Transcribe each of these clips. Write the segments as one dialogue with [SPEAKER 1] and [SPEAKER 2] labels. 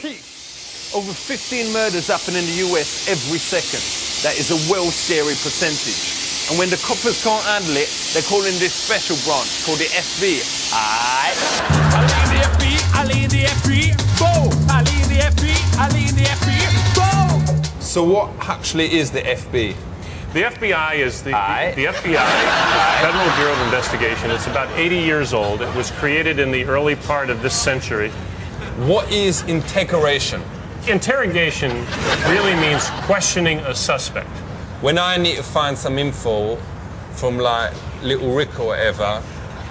[SPEAKER 1] Over 15 murders happen in the US every second. That is a well scary percentage. And when the coppers can't handle it, they're calling this special branch called the FBI.
[SPEAKER 2] I lead the FBI, I lead the FBI, boom! I lead the FBI, I lead the FBI, boom!
[SPEAKER 3] So what actually is the FB?
[SPEAKER 4] The FBI is the FBI, Federal Bureau of Investigation. It's about 80 years old. It was created in the early part of this century.
[SPEAKER 3] What is interrogation?
[SPEAKER 4] Interrogation really means questioning a suspect.
[SPEAKER 3] When I need to find some info from like Little Rick or whatever,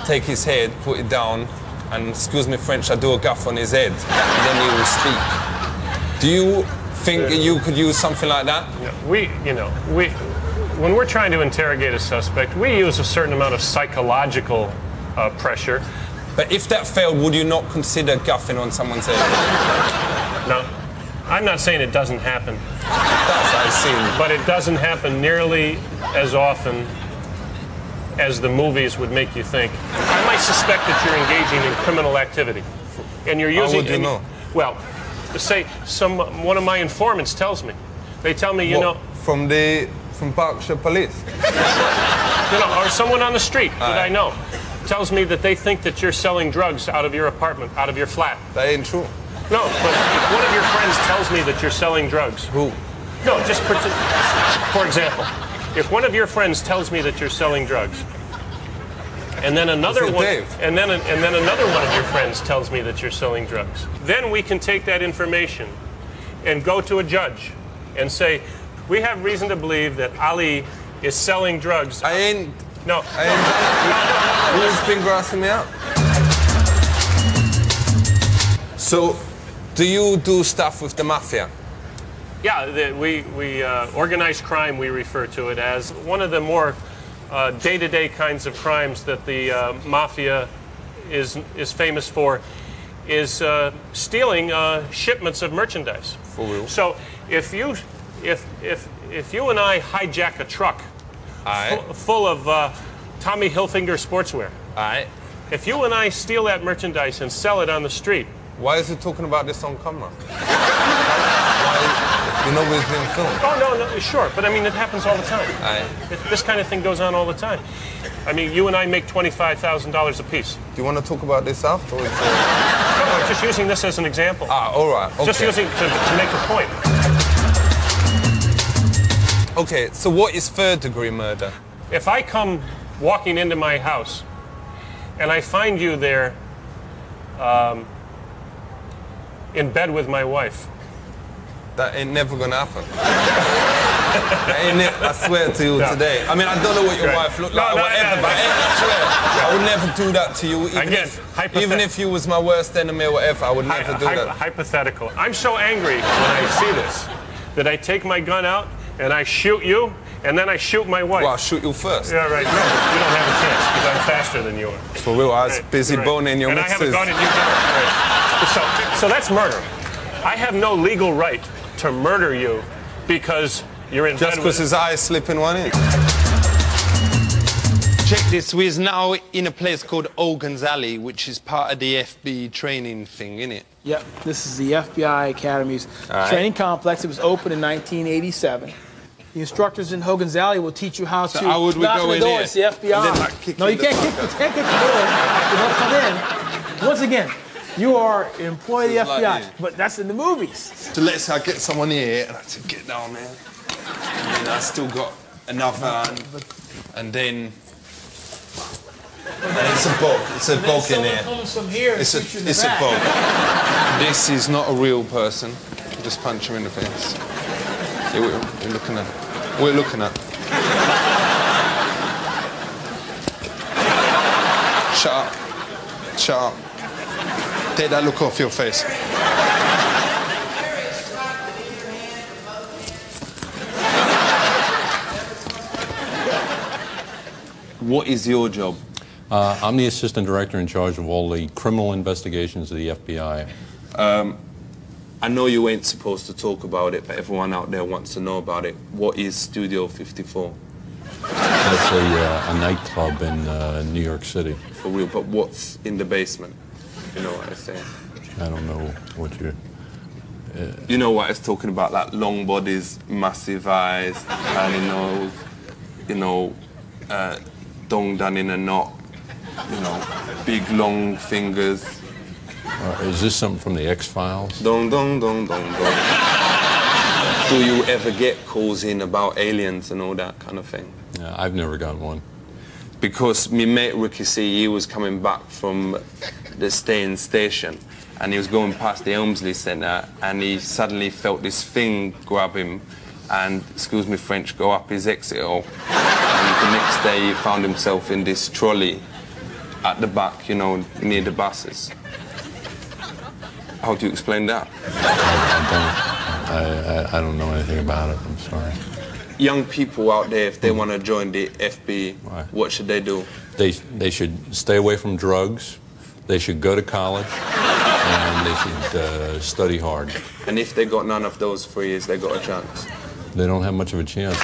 [SPEAKER 3] take his head, put it down, and excuse me French, I do a gaff on his head, and then he will speak. Do you think you could use something like that?
[SPEAKER 4] When we're trying to interrogate a suspect, we use a certain amount of psychological pressure.
[SPEAKER 3] But if that failed, would you not consider gaffing on someone's head?
[SPEAKER 4] No, I'm not saying it doesn't happen.
[SPEAKER 3] That's what I've seen.
[SPEAKER 4] But it doesn't happen nearly as often as the movies would make you think. I might suspect that you're engaging in criminal activity. And you're using...
[SPEAKER 3] How would you know?
[SPEAKER 4] Well, say one of my informants tells me. They tell me,
[SPEAKER 3] From Berkshire Police?
[SPEAKER 4] Or someone on the street that I know tells me that they think that you're selling drugs out of your apartment, out of your flat.
[SPEAKER 3] That ain't true.
[SPEAKER 4] No, but if one of your friends tells me that you're selling drugs.
[SPEAKER 3] Who?
[SPEAKER 4] No, just for example, if one of your friends tells me that you're selling drugs, and then another one, and then another one of your friends tells me that you're selling drugs, then we can take that information and go to a judge and say, we have reason to believe that Ali is selling drugs.
[SPEAKER 3] I ain't.
[SPEAKER 4] No.
[SPEAKER 3] I ain't. Who's been grassing me out? So, do you do stuff with the mafia?
[SPEAKER 4] Yeah, we organized crime, we refer to it as. One of the more day-to-day kinds of crimes that the mafia is famous for is stealing shipments of merchandise.
[SPEAKER 3] For real?
[SPEAKER 4] So if you and I hijack a truck full of Tommy Hilfiger sportswear, if you and I steal that merchandise and sell it on the street.
[SPEAKER 3] Why is he talking about this on camera? You know we've been filmed.
[SPEAKER 4] Oh, no, sure. But I mean, it happens all the time. This kind of thing goes on all the time. I mean, you and I make $25,000 apiece.
[SPEAKER 3] Do you want to talk about this afterwards?
[SPEAKER 4] No, I'm just using this as an example.
[SPEAKER 3] All right. Okay.
[SPEAKER 4] Just using to make a point.
[SPEAKER 3] Okay, so what is third-degree murder?
[SPEAKER 4] If I come walking into my house and I find you there in bed with my wife.
[SPEAKER 3] That ain't never gonna happen. I swear to you today. I mean, I don't know what your wife looked like or whatever, but I swear, I would never do that to you. Even if you was my worst enemy or whatever, I would never do that.
[SPEAKER 4] Hypothetical. I'm so angry when I see this that I take my gun out and I shoot you, and then I shoot my wife.
[SPEAKER 3] Well, I'll shoot you first.
[SPEAKER 4] Yeah, right. No, you don't have a chance because I'm faster than you are.
[SPEAKER 3] For real, I was busy boning your missus.
[SPEAKER 4] And I have a gun and you don't. Right. So that's murder. I have no legal right to murder you because you're in bed with...
[SPEAKER 3] Just because his eyes slip in one ear. Check this, we're now in a place called Ogun's Alley, which is part of the FB training thing, innit?
[SPEAKER 5] Yep, this is the FBI Academy's training complex. It was opened in 1987. The instructors in Hogan's Alley will teach you how to
[SPEAKER 3] how would we
[SPEAKER 5] knock
[SPEAKER 3] go
[SPEAKER 5] on the
[SPEAKER 3] in
[SPEAKER 5] door.
[SPEAKER 3] here?
[SPEAKER 5] It's the FBI. No, you can't kick the door. You don't come in. Once again, you are an employee of the FBI,
[SPEAKER 3] like
[SPEAKER 5] but that's in the movies.
[SPEAKER 3] So let's say I get someone here and I say, get down there. And then I still got another, and then it's a bog. It's a bog in here.
[SPEAKER 5] Comes from here
[SPEAKER 3] it's a bog. This is not a real person. Just punch him in the face. Yeah, we're looking at. We're looking at. Shut up. Shut up. Take that look off your face. What is your job?
[SPEAKER 6] I'm the assistant director in charge of all the criminal investigations of the FBI.
[SPEAKER 3] I know you ain't supposed to talk about it, but everyone out there wants to know about it. What is Studio 54?
[SPEAKER 6] That's a nightclub in New York City.
[SPEAKER 3] For real, but what's in the basement? You know what I'm saying?
[SPEAKER 6] I don't know what you're...
[SPEAKER 3] You know what it's talking about, like long bodies, massive eyes, tiny nose, you know, dong done in a knot, you know, big long fingers.
[SPEAKER 6] Is this something from the X-Files?
[SPEAKER 3] Dong, dong, dong, dong, dong. Do you ever get calls in about aliens and all that kind of thing?
[SPEAKER 6] Yeah, I've never gotten one.
[SPEAKER 3] Because my mate Ricky C, he was coming back from the staying station and he was going past the Elmsley Centre and he suddenly felt this thing grab him and, excuse me French, go up his exit hole. And the next day he found himself in this trolley at the back, you know, near the buses. How do you explain that?
[SPEAKER 6] I don't know anything about it, I'm sorry.
[SPEAKER 3] Young people out there, if they want to join the FB, what should they do?
[SPEAKER 6] They should stay away from drugs, they should go to college, and they should study hard.
[SPEAKER 3] And if they got none of those 3 years, they got a chance?
[SPEAKER 6] They don't have much of a chance.